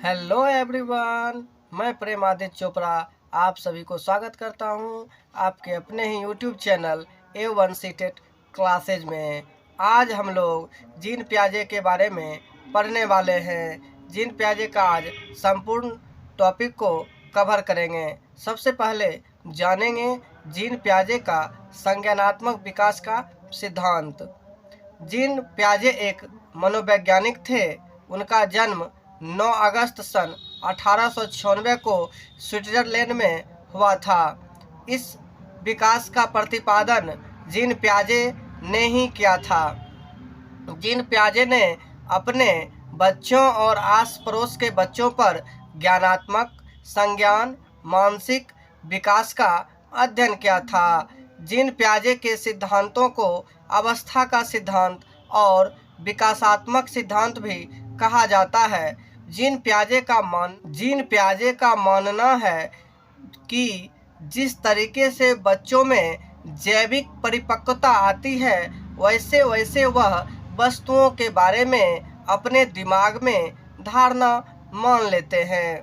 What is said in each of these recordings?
Hello everyone, मैं प्रेम आदित्य चोपड़ा आप सभी को स्वागत करता हूं आपके अपने ही YouTube channel A1 CTET classes में। आज हम लोग जीन पियाजे के बारे में पढ़ने वाले हैं। जीन पियाजे का आज संपूर्ण टॉपिक को कवर करेंगे। सबसे पहले जानेंगे जीन पियाजे का संज्ञानात्मक विकास का सिद्धांत। जीन पियाजे एक मनोवैज्ञानिक थे। उनका जन्म 9 अगस्त सन 1896 को स्विट्जरलैंड में हुआ था। इस विकास का प्रतिपादन जीन पियाजे ने ही किया था। जीन पियाजे ने अपने बच्चों और आस पड़ोस के बच्चों पर ज्ञानात्मक, संज्ञान, मानसिक विकास का अध्ययन किया था। जीन पियाजे के सिद्धांतों को अवस्था का सिद्धांत और विकासात्मक सिद्धांत भी कहा जाता है। जीन पियाजे का मानना है कि जिस तरीके से बच्चों में जैविक परिपक्वता आती है, वैसे वैसे वह वस्तुओं के बारे में अपने दिमाग में धारणा मान लेते हैं।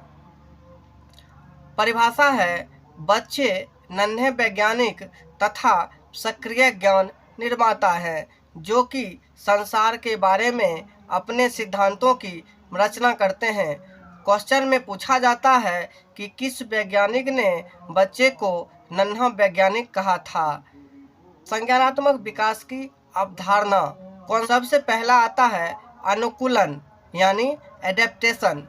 परिभाषा है, बच्चे नन्हे वैज्ञानिक तथा सक्रिय ज्ञान निर्माता हैं, जो कि संसार के बारे में अपने सिद्धांतों की रचना करते हैं। क्वेश्चन में पूछा जाता है कि किस वैज्ञानिक ने बच्चे को नन्हा वैज्ञानिक कहा था। संज्ञानात्मक विकास की अवधारणा कौन सबसे पहला आता है? अनुकूलन यानी एडेप्टेशन।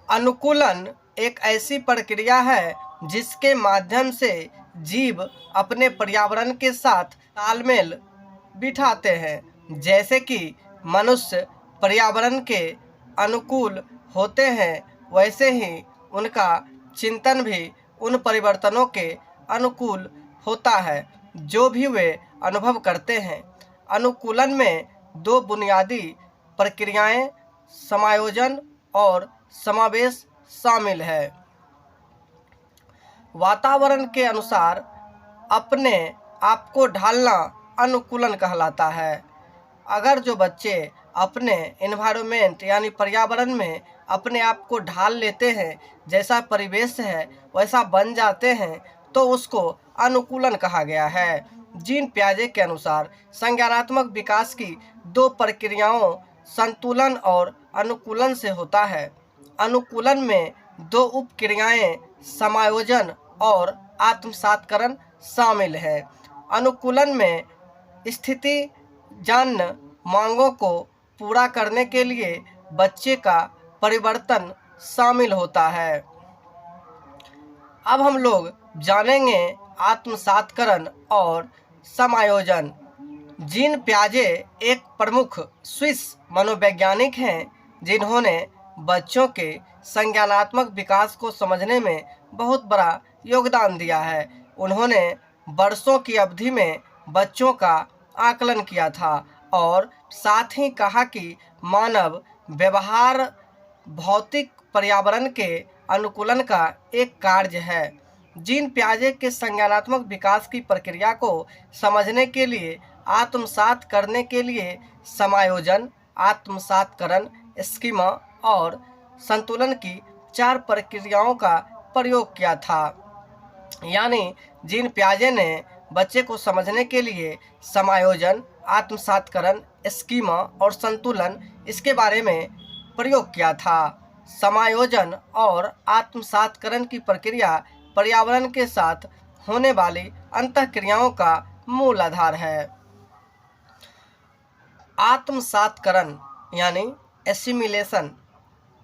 अनुकूलन एक ऐसी प्रक्रिया है जिसके माध्यम से जीव अपने पर्यावरण के साथ तालमेल बिठाते हैं। जैसे कि मनुष्य पर्यावरण के अनुकूल होते हैं, वैसे ही उनका चिंतन भी उन परिवर्तनों के अनुकूल होता है जो भी वे अनुभव करते हैं। अनुकूलन में दो बुनियादी प्रक्रियाएं, समायोजन और समावेश शामिल है। वातावरण के अपने आप को ढालना अनुकूलन कहलाता है। अगर जो बच्चे अपने एनवायरनमेंट यानी पर्यावरण में अपने आप को ढाल लेते हैं, जैसा परिवेश है वैसा बन जाते हैं, तो उसको अनुकूलन कहा गया है। जीन पियाजे के अनुसार संज्ञानात्मक विकास की दो प्रक्रियाओं संतुलन और अनुकूलन से होता है। अनुकूलन में दो उपक्रियाएं समायोजन और आत्मसातकरण शामिल है। अनुकूलन में स्थिति जन्य मांगों को पूरा करने के लिए बच्चे का परिवर्तन शामिल होता है। अब हम लोग जानेंगे आत्मसातकरण और समायोजन। जीन पियाजे एक प्रमुख स्विस मनोवैज्ञानिक हैं, जिन्होंने बच्चों के संज्ञानात्मक विकास को समझने में बहुत बड़ा योगदान दिया है। उन्होंने वर्षों की अवधि में बच्चों का आकलन किया था और साथ ही कहा कि मानव व्यवहार भौतिक पर्यावरण के अनुकूलन का एक कार्य है। जीन पियाजे के संज्ञानात्मक विकास की प्रक्रिया को समझने के लिए आत्मसात करने के लिए समायोजन, आत्मसातकरण, स्कीमा और संतुलन की 4 प्रक्रियाओं का प्रयोग किया था। यानी जीन पियाजे ने बच्चे को समझने के लिए समायोजन, आत्मसातकरण, स्कीमा और संतुलन इसके बारे में प्रयोग किया था। समायोजन और आत्मसातकरण की प्रक्रिया पर्यावरण के साथ होने वाली अंतःक्रियाओं का मूल आधार है। आत्मसातकरण यानी एसिमिलेशन।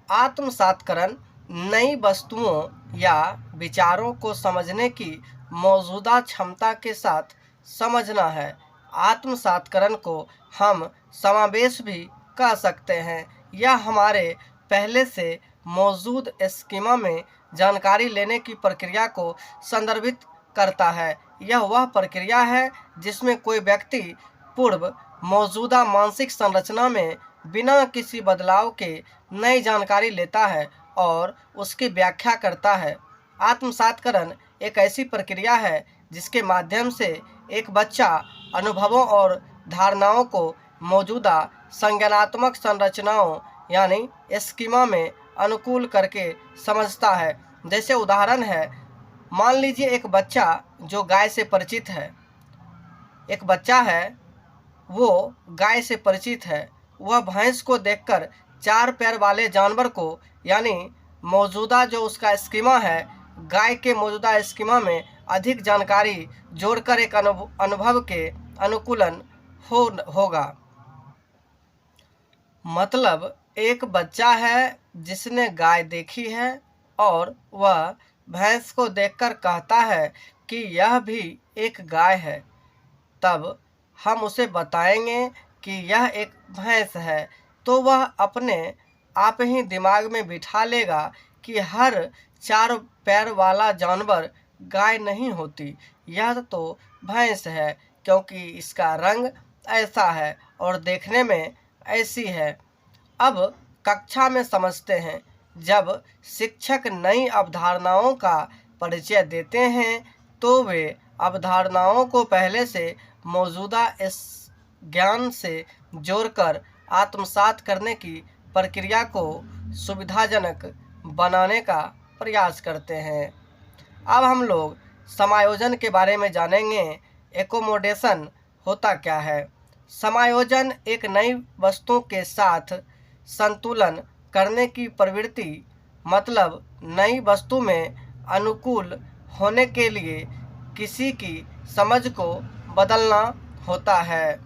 आत्मसातकरण नई वस्तुओं या विचारों को समझने की मौजूदा क्षमता के साथ समझना है। आत्मसातकरण को हम समावेश भी कह सकते हैं। यह हमारे पहले से मौजूद स्कीमा में जानकारी लेने की प्रक्रिया को संदर्भित करता है। यह वह प्रक्रिया है जिसमें कोई व्यक्ति पूर्व मौजूदा मानसिक संरचना में बिना किसी बदलाव के नई जानकारी लेता है और उसकी व्याख्या करता है। आत्मसातकरण एक ऐसी प्रक्रिया है जिसके माध्यम से एक बच्चा अनुभवों और धारणाओं को मौजूदा संज्ञानात्मक संरचनाओं यानी स्कीमा में अनुकूल करके समझता है। जैसे उदाहरण है, मान लीजिए एक बच्चा जो गाय से परिचित है, एक बच्चा है वो गाय से परिचित है, वह भैंस को देखकर चार पैर वाले जानवर को यानी मौजूदा जो उसका स्कीमा है, गाय के मौजूदा स्कीमा में अधिक जानकारी जोड़कर एक अनुभव के अनुकूलन होगा। मतलब एक बच्चा है जिसने गाय देखी है और वह भैंस को देखकर कहता है कि यह भी एक गाय है, तब हम उसे बताएंगे कि यह एक भैंस है, तो वह अपने आप ही दिमाग में बिठा लेगा कि हर चार पैर वाला जानवर गाय नहीं होती, यह तो भैंस है, क्योंकि इसका रंग ऐसा है और देखने में ऐसी है। अब कक्षा में समझते हैं, जब शिक्षक नई अवधारणाओं का परिचय देते हैं तो वे अवधारणाओं को पहले से मौजूदा इस ज्ञान से जोड़कर आत्मसात करने की प्रक्रिया को सुविधाजनक बनाने का प्रयास करते हैं। अब हम लोग समायोजन के बारे में जानेंगे। एकोमोडेशन होता क्या है? समायोजन एक नई वस्तु के साथ संतुलन करने की प्रवृत्ति, मतलब नई वस्तु में अनुकूल होने के लिए किसी की समझ को बदलना होता है।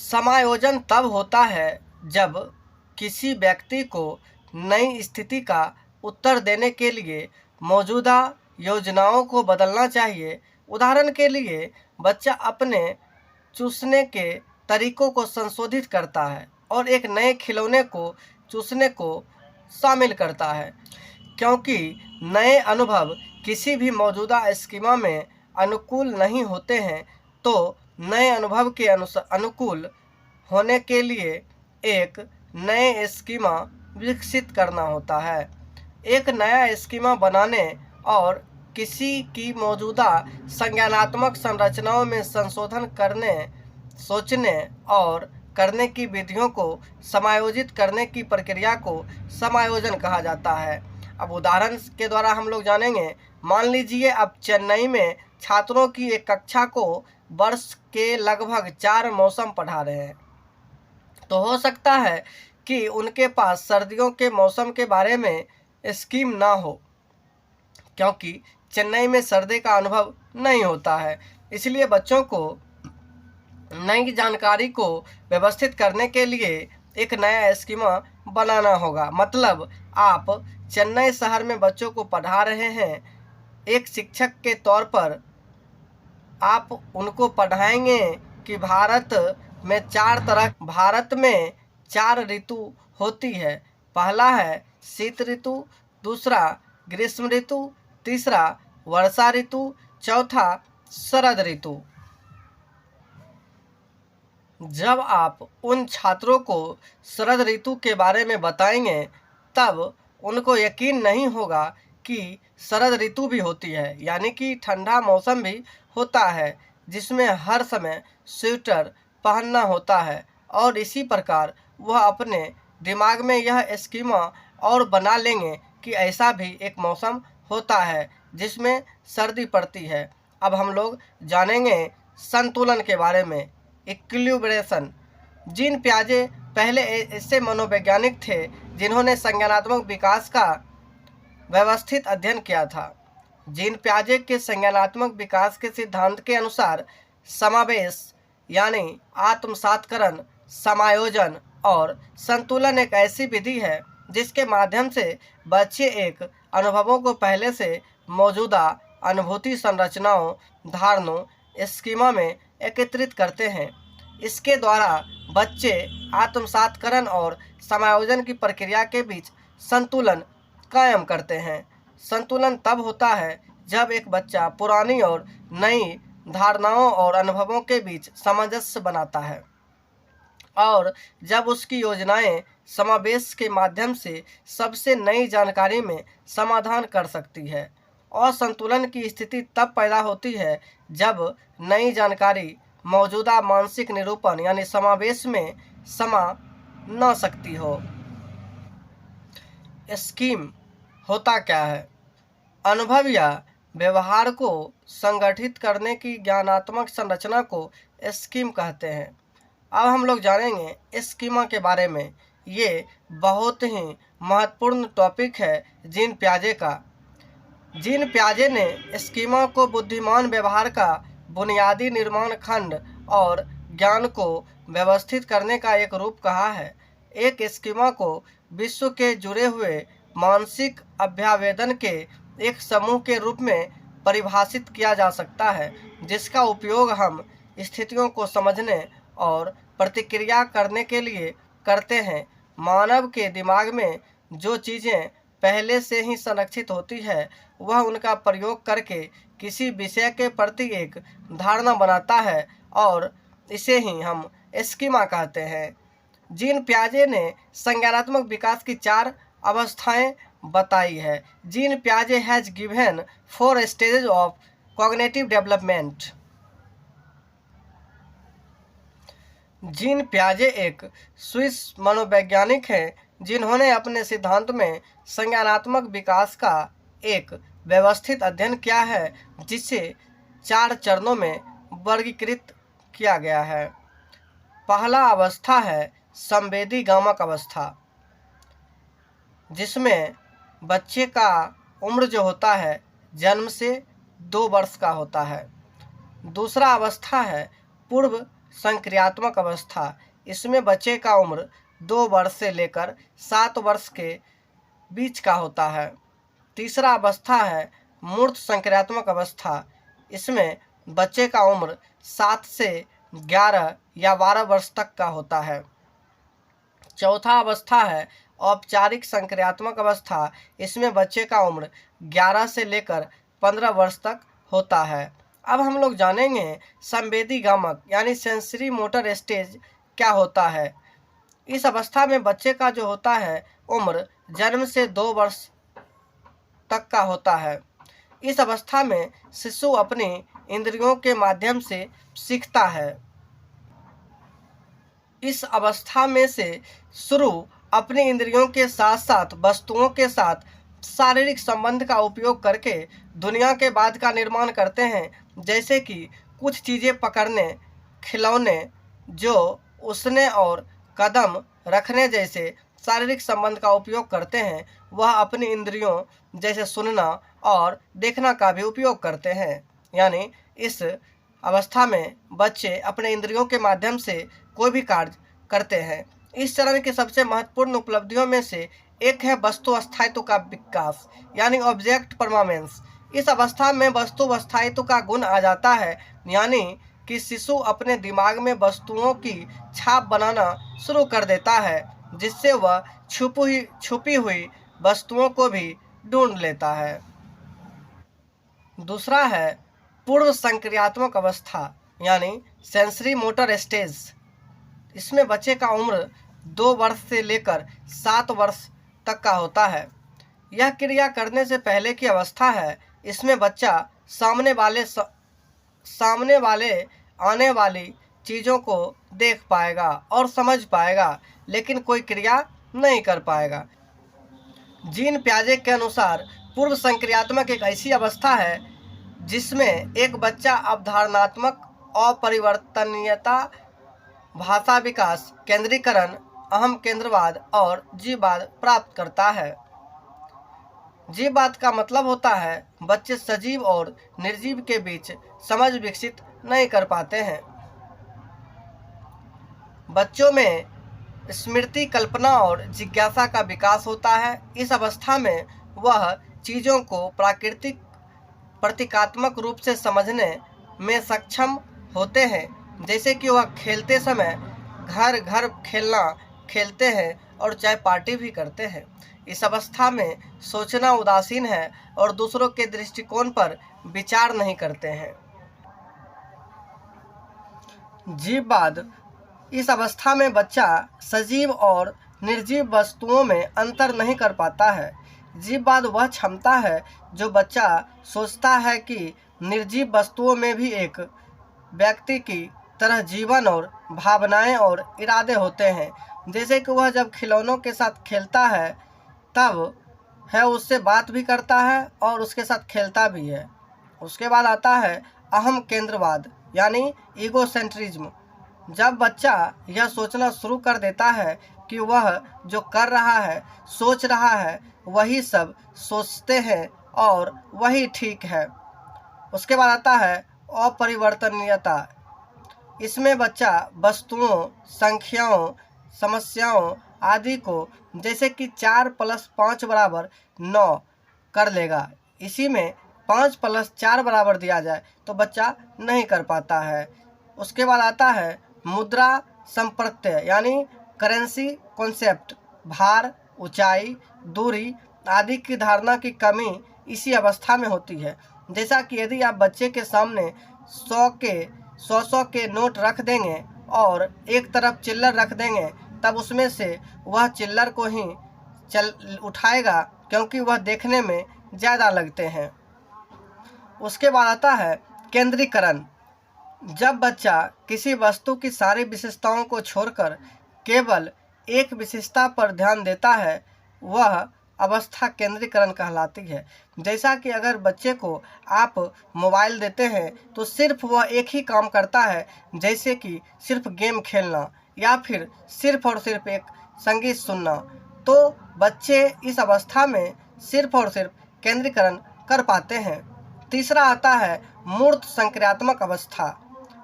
समायोजन तब होता है जब किसी व्यक्ति को नई स्थिति का उत्तर देने के लिए मौजूदा योजनाओं को बदलना चाहिए। उदाहरण के लिए, बच्चा अपने चूसने के तरीकों को संशोधित करता है और एक नए खिलौने को चूसने को शामिल करता है। क्योंकि नए अनुभव किसी भी मौजूदा स्कीमा में अनुकूल नहीं होते हैं, तो नए अनुभव के अनुकूल होने के लिए एक नए स्कीमा विकसित करना होता है। एक नया स्कीमा बनाने और किसी की मौजूदा संज्ञानात्मक संरचनाओं में संशोधन करने, सोचने और करने की विधियों को समायोजित करने की प्रक्रिया को समायोजन कहा जाता है। अब उदाहरण के द्वारा हम लोग जानेंगे। मान लीजिए अब चेन्नई में छात्रों की एक कक्षा को वर्ष के लगभग 4 मौसम पढ़ा रहे हैं, तो हो सकता है कि उनके पास सर्दियों के मौसम के बारे में स्कीम ना हो, क्योंकि चेन्नई में सर्दी का अनुभव नहीं होता है। इसलिए बच्चों को नई जानकारी को व्यवस्थित करने के लिए एक नया स्कीमा बनाना होगा। मतलब आप चेन्नई शहर में बच्चों को पढ़ा रहे हैं, एक शिक्षक के तौर पर आप उनको पढ़ाएंगे कि भारत में 4 ऋतु होती है। पहला है शीत ऋतु, दूसरा ग्रीष्म ऋतु, तीसरा वर्षा ऋतु, चौथा शरद ऋतु। जब आप उन छात्रों को शरद ऋतु के बारे में बताएंगे, तब उनको यकीन नहीं होगा कि शरद ऋतु भी होती है, यानी कि ठंडा मौसम भी होता है जिसमें हर समय स्वेटर पहनना होता है। और इसी प्रकार वह अपने दिमाग में यह स्कीमा और बना लेंगे कि ऐसा भी एक मौसम होता है जिसमें सर्दी पड़ती है। अब हम लोग जानेंगे संतुलन के बारे में, इक्विलिब्रेशन। जीन पियाजे पहले ऐसे मनोवैज्ञानिक थे जिन्होंने संज्ञानात्मक विकास का व्यवस्थित अध्ययन किया था। जीन पियाजे के संज्ञानात्मक विकास के सिद्धांत के अनुसार समावेश यानी आत्मसातकरण, समायोजन और संतुलन एक ऐसी विधि है जिसके माध्यम से बच्चे एक अनुभवों को पहले से मौजूदा अनुभूति संरचनाओं, धारणाओं, स्कीमा में एकत्रित करते हैं। इसके द्वारा बच्चे आत्मसातकरण और समायोजन की प्रक्रिया के बीच संतुलन कायम करते हैं। संतुलन तब होता है जब एक बच्चा पुरानी और नई धारणाओं और अनुभवों के बीच सामंजस्य बनाता है और जब उसकी योजनाएं समावेश के माध्यम से सबसे नई जानकारी में समाधान कर सकती है। असंतुलन की स्थिति तब पैदा होती है जब नई जानकारी मौजूदा मानसिक निरूपण यानी समावेश में समा न सकती हो। स्कीम होता क्या है? अनुभव या व्यवहार को संगठित करने की ज्ञानात्मक संरचना को स्कीम कहते हैं। अब हम लोग जानेंगे स्कीमा के बारे में। ये बहुत ही महत्वपूर्ण टॉपिक है जीन पियाजे का। जीन पियाजे ने स्कीमा को बुद्धिमान व्यवहार का बुनियादी निर्माण खंड और ज्ञान को व्यवस्थित करने का एक रूप कहा है। एक स्कीमा को विश्व के जुड़े हुए मानसिक अभ्यावेदन के एक समूह के रूप में परिभाषित किया जा सकता है, जिसका उपयोग हम स्थितियों को समझने और प्रतिक्रिया करने के लिए करते हैं। मानव के दिमाग में जो चीज़ें पहले से ही संरक्षित होती है, वह उनका प्रयोग करके किसी विषय के प्रति एक धारणा बनाता है और इसे ही हम स्कीमा कहते हैं। जीन पियाजे ने संज्ञानात्मक विकास की 4 अवस्थाएं बताई है। जीन पियाजे has given 4 stages of cognitive development. Jean पियाजे एक स्विस मनोवैज्ञानिक हैं जिन्होंने अपने सिद्धांत में संज्ञानात्मक विकास का एक व्यवस्थित अध्ययन किया है, जिसे 4 चरणों में वर्गीकृत किया गया है। पहला अवस्था है संवेदी गामक अवस्था, जिसमें बच्चे का उम्र जो होता है जन्म से 2 वर्ष का होता है। दूसरा अवस्था है पूर्व संक्रियात्मक अवस्था। इसमें बच्चे का उम्र 2 वर्ष से लेकर 7 वर्ष के बीच का होता है। तीसरा अवस्था है मूर्त संक्रियात्मक अवस्था। इसमें बच्चे का उम्र 7 से 11 या 12 वर्ष तक का होता है। चौथा अवस्था है औपचारिक संक्रियात्मक अवस्था। इसमें बच्चे का उम्र 11 से लेकर 15 वर्ष तक होता है। अब हम लोग जानेंगे संवेदी गामक यानी सेंसरी मोटर स्टेज क्या होता है। इस अवस्था में बच्चे का जो होता है उम्र जन्म से 2 वर्ष तक का होता है। इस अवस्था में शिशु अपनी इंद्रियों के माध्यम से सीखता है। इस अवस्था में से शुरू अपनी इंद्रियों के साथ साथ वस्तुओं के साथ शारीरिक संबंध का उपयोग करके दुनिया के बाद का निर्माण करते हैं, जैसे कि कुछ चीज़ें पकड़ने, खिलौने, जो उसने और कदम रखने जैसे शारीरिक संबंध का उपयोग करते हैं। वह अपनी इंद्रियों जैसे सुनना और देखना का भी उपयोग करते हैं। यानी इस अवस्था में बच्चे अपने इंद्रियों के माध्यम से कोई भी कार्य करते हैं। इस चरण की सबसे महत्वपूर्ण उपलब्धियों में से एक है वस्तु अस्थायित्व का विकास यानी ऑब्जेक्ट परमानेंस। इस अवस्था में वस्तु अस्थायित्व का गुण आ जाता है, यानी कि शिशु अपने दिमाग में वस्तुओं की छाप बनाना शुरू कर देता है, जिससे वह छुपी हुई वस्तुओं को भी ढूंढ लेता है। दूसरा है पूर्व संक्रियात्मक अवस्था यानी सेंसरी मोटर स्टेज। इसमें बच्चे का उम्र 2 वर्ष से लेकर 7 वर्ष तक का होता है। यह क्रिया करने से पहले की अवस्था है। इसमें बच्चा सामने वाले आने वाली चीज़ों को देख पाएगा और समझ पाएगा, लेकिन कोई क्रिया नहीं कर पाएगा। जीन पियाजे के अनुसार पूर्व संक्रियात्मक एक ऐसी अवस्था है जिसमें एक बच्चा अवधारणात्मक अपरिवर्तनीयता, भाषा विकास, केंद्रीकरण, अहम केंद्रवाद और जीववाद प्राप्त करता है। जीववाद का मतलब होता है बच्चे सजीव और निर्जीव के बीच समझ विकसित नहीं कर पाते हैं। बच्चों में स्मृति, कल्पना और जिज्ञासा का विकास होता है। इस अवस्था में वह चीज़ों को प्राकृतिक प्रतीकात्मक रूप से समझने में सक्षम होते हैं, जैसे कि वह खेलते समय घर घर खेलते हैं और चाहे पार्टी भी करते हैं। इस अवस्था में सोचना उदासीन है और दूसरों के दृष्टिकोण पर विचार नहीं करते हैं। जीववाद। इस अवस्था में बच्चा सजीव और निर्जीव वस्तुओं में अंतर नहीं कर पाता है। जीववाद वह क्षमता है जो बच्चा सोचता है कि निर्जीव वस्तुओं में भी एक व्यक्ति की तरह जीवन और भावनाएं और इरादे होते हैं। जैसे कि वह जब खिलौनों के साथ खेलता है तब है उससे बात भी करता है और उसके साथ खेलता भी है। उसके बाद आता है अहम केंद्रवाद यानी ईगोसेंट्रिज्म। जब बच्चा यह सोचना शुरू कर देता है कि वह जो कर रहा है, सोच रहा है, वही सब सोचते हैं और वही ठीक है। उसके बाद आता है अपरिवर्तनीयता। इसमें बच्चा वस्तुओं, संख्याओं, समस्याओं आदि को जैसे कि 4 + 5 = 9 कर लेगा। इसी में 5 + 4 = दिया जाए तो बच्चा नहीं कर पाता है। उसके बाद आता है मुद्रा संप्रत्यय यानी करेंसी कॉन्सेप्ट। भार, ऊंचाई, दूरी आदि की धारणा की कमी इसी अवस्था में होती है। जैसा कि यदि आप बच्चे के सामने 100 के नोट रख देंगे और एक तरफ चिल्लर रख देंगे तब उसमें से वह चिल्लर को ही उठाएगा, क्योंकि वह देखने में ज़्यादा लगते हैं। उसके बाद आता है केंद्रीकरण। जब बच्चा किसी वस्तु की सारी विशेषताओं को छोड़कर केवल एक विशेषता पर ध्यान देता है, वह अवस्था केंद्रीकरण कहलाती है। जैसा कि अगर बच्चे को आप मोबाइल देते हैं तो सिर्फ वह एक ही काम करता है, जैसे कि सिर्फ गेम खेलना या फिर सिर्फ और सिर्फ एक संगीत सुनना, तो बच्चे इस अवस्था में सिर्फ और सिर्फ केंद्रीकरण कर पाते हैं। तीसरा आता है मूर्त संक्रियात्मक अवस्था,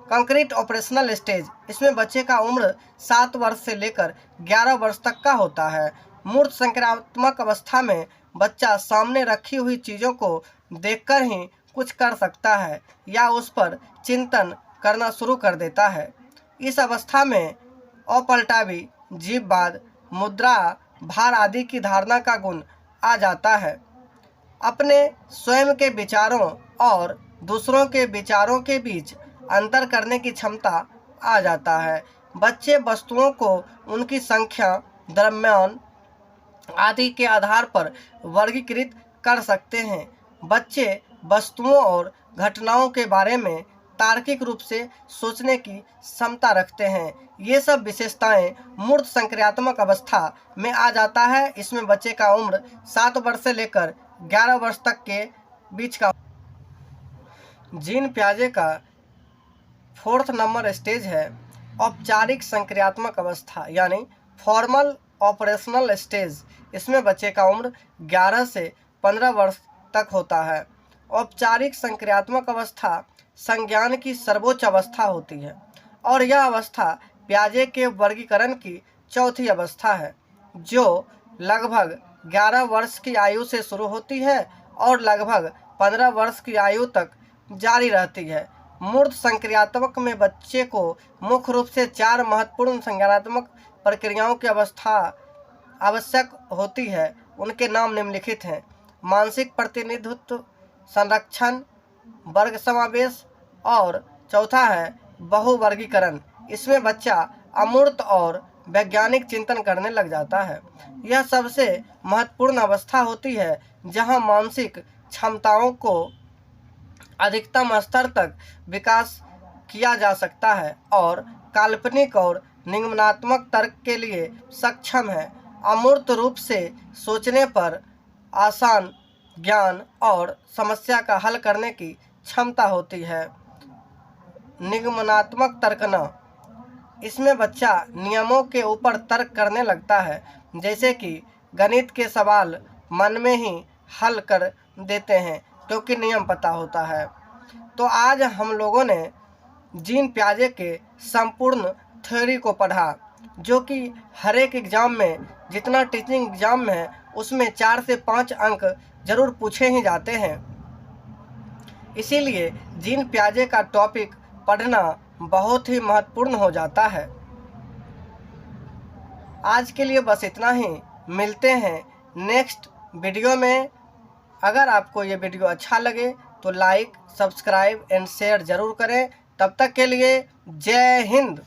कंक्रीट ऑपरेशनल स्टेज। इसमें बच्चे का उम्र 7 वर्ष से लेकर 11 वर्ष तक का होता है। मूर्त संक्रियात्मक अवस्था में बच्चा सामने रखी हुई चीज़ों को देखकर ही कुछ कर सकता है या उस पर चिंतन करना शुरू कर देता है। इस अवस्था में अपलटावी, जीववाद, मुद्रा, भार आदि की धारणा का गुण आ जाता है। अपने स्वयं के विचारों और दूसरों के विचारों के बीच अंतर करने की क्षमता आ जाता है। बच्चे वस्तुओं को उनकी संख्या, द्रव्यमान आदि के आधार पर वर्गीकृत कर सकते हैं। बच्चे वस्तुओं और घटनाओं के बारे में तार्किक रूप से सोचने की क्षमता रखते हैं। ये सब विशेषताएं मूर्त संक्रियात्मक अवस्था में आ जाता है। इसमें बच्चे का उम्र 7 वर्ष से लेकर 11 वर्ष तक के बीच का। जीन पियाजे का 4th नंबर स्टेज है औपचारिक संक्रियात्मक अवस्था यानी फॉर्मल ऑपरेशनल स्टेज। इसमें बच्चे का उम्र 11 से 15 वर्ष तक होता है। औपचारिक संक्रियात्मक अवस्था संज्ञान की सर्वोच्च अवस्था होती है और यह अवस्था पियाजे के वर्गीकरण की चौथी अवस्था है, जो लगभग 11 वर्ष की आयु से शुरू होती है और लगभग 15 वर्ष की आयु तक जारी रहती है। मूर्त संक्रियात्मक में बच्चे को मुख्य रूप से 4 महत्वपूर्ण संज्ञानात्मक प्रक्रियाओं की अवस्था आवश्यक होती है। उनके नाम निम्नलिखित हैं: मानसिक प्रतिनिधित्व, संरक्षण, वर्ग समावेश और चौथा है बहुवर्गीकरण। इसमें बच्चा अमूर्त और वैज्ञानिक चिंतन करने लग जाता है। यह सबसे महत्वपूर्ण अवस्था होती है जहां मानसिक क्षमताओं को अधिकतम स्तर तक विकास किया जा सकता है और काल्पनिक और निगमनात्मक तर्क के लिए सक्षम है। अमूर्त रूप से सोचने पर आसान ज्ञान और समस्या का हल करने की क्षमता होती है। निगमनात्मक तर्कना, इसमें बच्चा नियमों के ऊपर तर्क करने लगता है, जैसे कि गणित के सवाल मन में ही हल कर देते हैं क्योंकि नियम पता होता है। तो आज हम लोगों ने जीन पियाजे के संपूर्ण थ्योरी को पढ़ा, जो कि हर एक एग्ज़ाम में, जितना टीचिंग एग्ज़ाम में है उसमें 4 से 5 अंक ज़रूर पूछे ही जाते हैं। इसीलिए जीन पियाजे का टॉपिक पढ़ना बहुत ही महत्वपूर्ण हो जाता है। आज के लिए बस इतना ही। मिलते हैं नेक्स्ट वीडियो में। अगर आपको ये वीडियो अच्छा लगे तो लाइक, सब्सक्राइब एंड शेयर ज़रूर करें। तब तक के लिए जय हिंद।